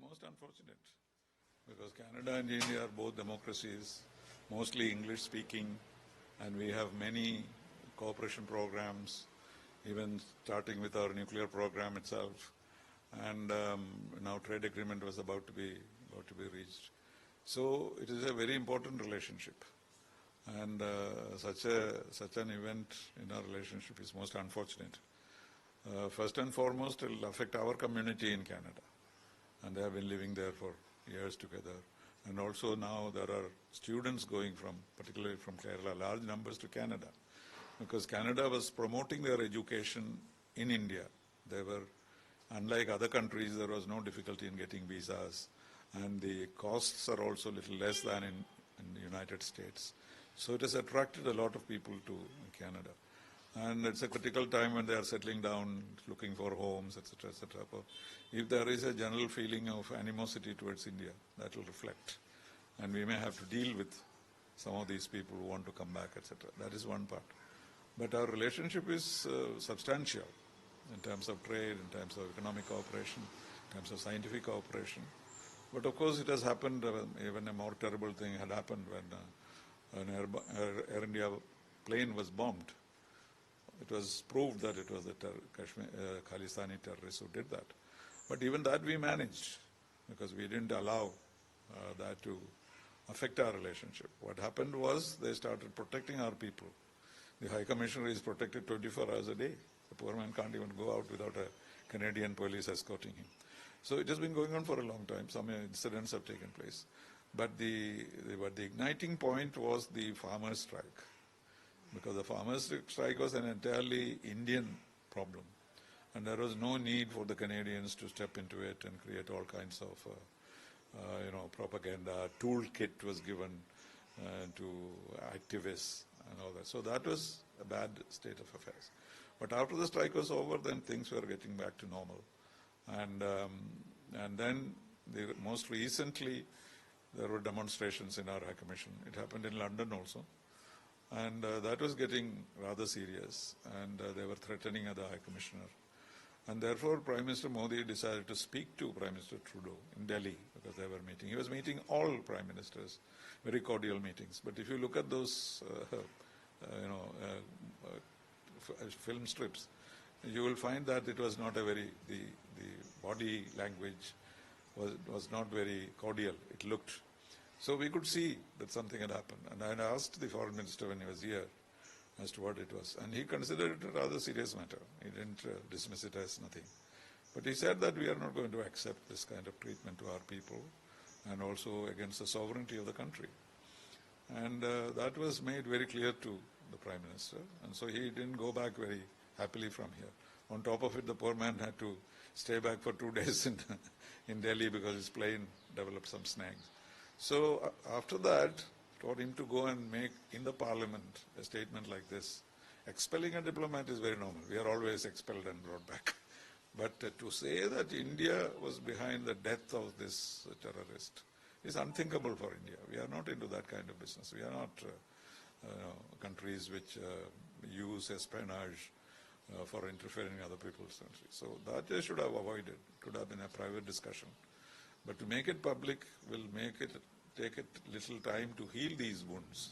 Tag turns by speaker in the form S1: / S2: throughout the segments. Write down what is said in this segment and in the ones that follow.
S1: most unfortunate because Canada and India are both democracies, mostly English speaking, and we have many cooperation programs, even starting with our nuclear program itself. And now trade agreement was about to be reached. So it is a very important relationship. And such an event in our relationship is most unfortunate. First and foremost, it will affect our community in Canada. And they have been living there for years together. And also now there are students going particularly from Kerala, large numbers to Canada. Because Canada was promoting their education in India. They were, unlike other countries, there was no difficulty in getting visas. And the costs are also a little less than in the United States. So it has attracted a lot of people to Canada. And it's a critical time when they are settling down, looking for homes, etc., etc. If there is a general feeling of animosity towards India, that will reflect. And we may have to deal with some of these people who want to come back, etc. That is one part. But our relationship is substantial in terms of trade, in terms of economic cooperation, in terms of scientific cooperation. But of course it has happened, even a more terrible thing had happened when an Air India plane was bombed. It was proved that it was the Khalistani terrorists who did that. But even that we managed because we didn't allow that to affect our relationship. What happened was they started protecting our people. The High Commissioner is protected 24 hours a day. The poor man can't even go out without a Canadian police escorting him. So it has been going on for a long time. Some incidents have taken place. But the igniting point was the farmers' strike. Because the farmers' strike was an entirely Indian problem. And there was no need for the Canadians to step into it and create all kinds of propaganda. Toolkit was given to activists and all that. So that was a bad state of affairs. But after the strike was over, then things were getting back to normal. And then most recently, there were demonstrations in our High Commission. It happened in London also. And that was getting rather serious. And they were threatening the High Commissioner. And therefore, Prime Minister Modi decided to speak to Prime Minister Trudeau in Delhi because they were meeting. He was meeting all Prime Ministers, very cordial meetings. But if you look at those, film strips, you will find that it was not the body language was not very cordial. It looked. So we could see that something had happened. And I had asked the Foreign Minister when he was here as to what it was. And he considered it a rather serious matter. He didn't dismiss it as nothing. But he said that we are not going to accept this kind of treatment to our people and also against the sovereignty of the country. And that was made very clear to the Prime Minister. And so he didn't go back very happily from here. On top of it, the poor man had to stay back for 2 days in Delhi because his plane developed some snags. So after that, for him to go and make in the parliament a statement like this, expelling a diplomat is very normal. We are always expelled and brought back. But to say that India was behind the death of this terrorist is unthinkable for India. We are not into that kind of business. We are not countries which use espionage for interfering in other people's countries. So that they should have avoided. It could have been a private discussion. But to make it public will take it little time to heal these wounds.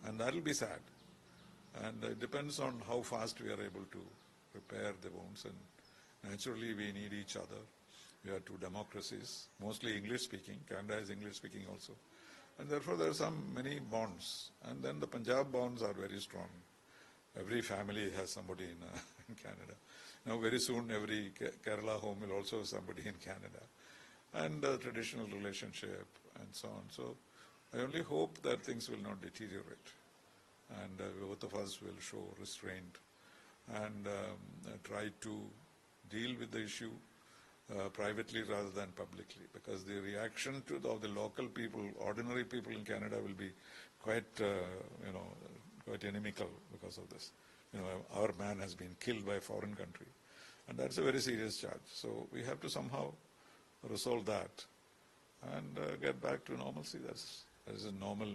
S1: And that will be sad. And it depends on how fast we are able to repair the wounds. And naturally we need each other. We are two democracies, mostly English speaking. Canada is English speaking also. And therefore there are many bonds. And then the Punjab bonds are very strong. Every family has somebody in Canada. Now very soon every Kerala home will also have somebody in Canada. And traditional relationship and so on. So I only hope that things will not deteriorate. And both of us will show restraint and try to deal with the issue privately rather than publicly. Because the reaction of the local people, ordinary people in Canada will be quite inimical because of this. Our man has been killed by a foreign country. And that's a very serious charge. So we have to somehow resolve that and get back to normalcy. That is a normal